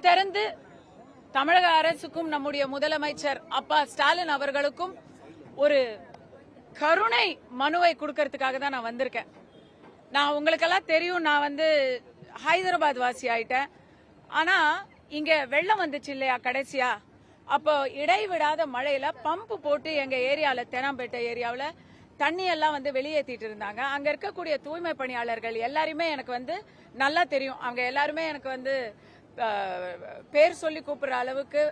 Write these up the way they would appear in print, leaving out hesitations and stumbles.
திறந்து தமிழக அரசுக்கும் நம்முடைய முதலமைச்சர் அப்பா ஸ்டாலின் அவர்களுக்கும் ஒரு கருணை மனுவை கொடுக்கறதுக்காக தான் நான் வந்திருக்கேன். நான் உங்களுக்கெல்லாம் தெரியும், நான் வந்து ஹைதராபாத் வாசி ஆயிட்டேன். ஆனா இங்க வெள்ளம் வந்துச்சு இல்லையா கடைசியா, அப்போ இடைவிடாத மழையில பம்பு போட்டு எங்க ஏரியால தேனாம்பேட்டை ஏரியாவில் தண்ணி எல்லாம் வந்து வெளியேற்றிட்டு இருந்தாங்க. அங்க இருக்கக்கூடிய தூய்மை பணியாளர்கள் எல்லாருமே எனக்கு வந்து நல்லா தெரியும். அவங்க எல்லாருமே எனக்கு வந்து பேர் சொல்லி கூப்பிடுற அளவுக்கு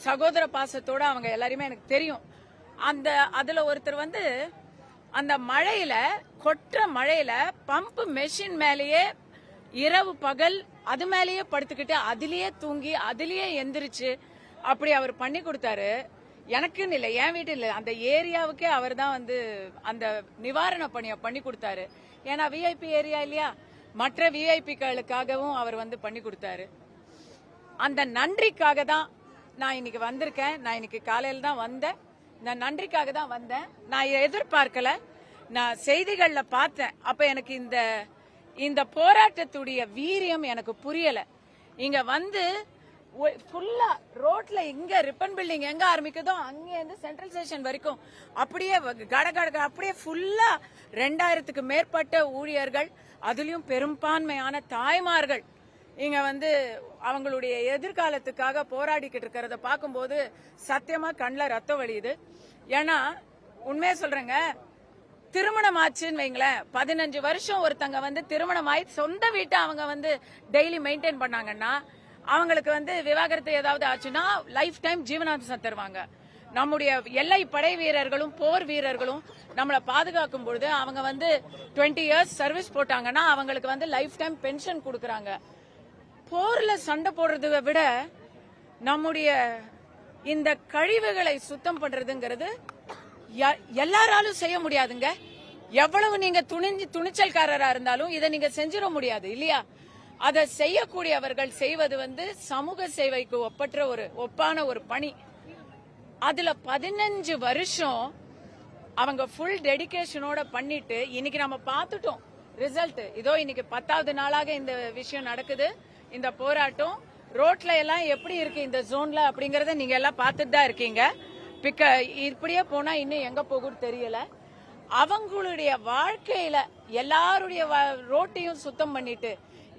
சகோதர பாசத்தோட அவங்க எல்லாருமே எனக்கு தெரியும். அதுல ஒருத்தர் வந்து அந்த மழையில கொற்ற மழையில பம்பு மெஷின் மேலேயே இரவு பகல் அது மேலேயே படுத்துக்கிட்டு அதுலயே தூங்கி அதுலயே எந்திரிச்சு அப்படி அவர் பண்ணி கொடுத்தாரு. எனக்குன்னு இல்லை, என் வீட்டு இல்லை, அந்த ஏரியாவுக்கே அவர் தான் வந்து அந்த நிவாரண பணியை பண்ணி கொடுத்தாரு. ஏன்னா விஐபி ஏரியா இல்லையா, மற்ற விஐபிக்களுக்காகவும் அவர் வந்து பண்ணி கொடுத்தாரு. அந்த நன்றிக்காக தான் நான் இன்னைக்கு வந்திருக்கேன். நான் இன்னைக்கு காலையில் தான் வந்தேன். இந்த நன்றிக்காக தான் வந்தேன். நான் எதிர்பார்க்கல, நான் செய்திகள்ல பார்த்தேன். அப்ப எனக்கு இந்த போராட்டத்துடைய வீரியம் எனக்கு புரியல. இங்க வந்து ஃபுல்லா ரோட்ல இங்க ரிப்பன் பில்டிங் எங்க ஆரம்பிக்குதோ அங்கே இருந்து சென்ட்ரல் ஸ்டேஷன் வரைக்கும் அப்படியே கடகட அப்படியே ஃபுல்லா 2000க்கு மேற்பட்ட ஊழியர்கள், அதுலயும் பெரும்பான்மையான தாய்மார்கள் இங்க வந்து அவங்களுடைய எதிர்காலத்துக்காக போராடிக்கிட்டு இருக்கிறத பார்க்கும்போது சத்தியமா கண்ணில் ரத்தம் வலியுது. ஏன்னா உண்மையா சொல்றேங்க, திருமணம் ஆச்சுன்னு வைங்களேன், 15 வருஷம் ஒருத்தங்க வந்து திருமணம் ஆகி சொந்த வீட்டை அவங்க வந்து டெய்லி மெயின்டைன் பண்ணாங்கன்னா அவங்களுக்கு வந்து விவாகரத்து ஏதாவது ஆச்சுன்னா லைஃப் டைம் ஜீவனாம்சம் தருவாங்க. நம்முடைய எல்லை படை வீரர்களும் போர் வீரர்களும் நம்மளை பாதுகாக்கும் பொழுது அவங்க வந்து 20 இயர்ஸ் சர்வீஸ் போட்டாங்கன்னா அவங்களுக்கு வந்து லைஃப் டைம் பென்ஷன் கொடுக்கறாங்க. போர்ல சண்டை போடுறதை விட நம்முடைய இந்த கழிவுகளை சுத்தம் பண்றதுங்கிறது எல்லாராலும் செய்ய முடியாதுங்க. எவ்வளவு நீங்க துணிச்சல்காரரா இருந்தாலும் இதை நீங்க செஞ்சிட முடியாது இல்லையா. அதை செய்யக்கூடியவர்கள் செய்வது வந்து சமூக சேவைக்கு ஒப்பான ஒரு பணி. அதுல 15 வருஷம் அவங்க ஃபுல் டெடிகேஷனோட பண்ணிட்டு இன்னைக்கு நம்ம பார்த்துட்டோம் ரிசல்ட். இதோ இன்னைக்கு 10வது நாளாக இந்த விஷயம் நடக்குது. இந்த போராட்டம் ரோட்ல எல்லாம் எப்படி இருக்கு இந்த ஜோன்ல அப்படிங்கறத நீங்க எல்லாம் பார்த்துட்டு தான் இருக்கீங்க. இப்படியே போனா இன்னும் எங்க போகும்னு தெரியல. அவங்களுடைய வாழ்க்கையில எல்லாருடைய ரோட்டையும் சுத்தம் பண்ணிட்டு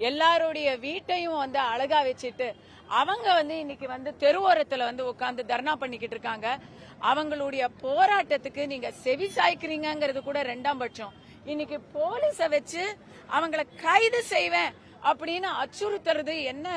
எல்லாருடைய வீட்டையும் வந்து அழகா வச்சுட்டு அவங்க வந்து இன்னைக்கு வந்து தெருவோரத்துல வந்து உட்கார்ந்து தர்ணா பண்ணிக்கிட்டு இருக்காங்க. அவங்களுடைய போராட்டத்துக்கு நீங்க செவி சாய்க்கிறீங்கிறது கூட 2ஆம் பட்சம். இன்னைக்கு போலீஸ வச்சு அவங்கள கைது செய்வேன் அப்படின்னு அச்சுறுத்துறது என்ன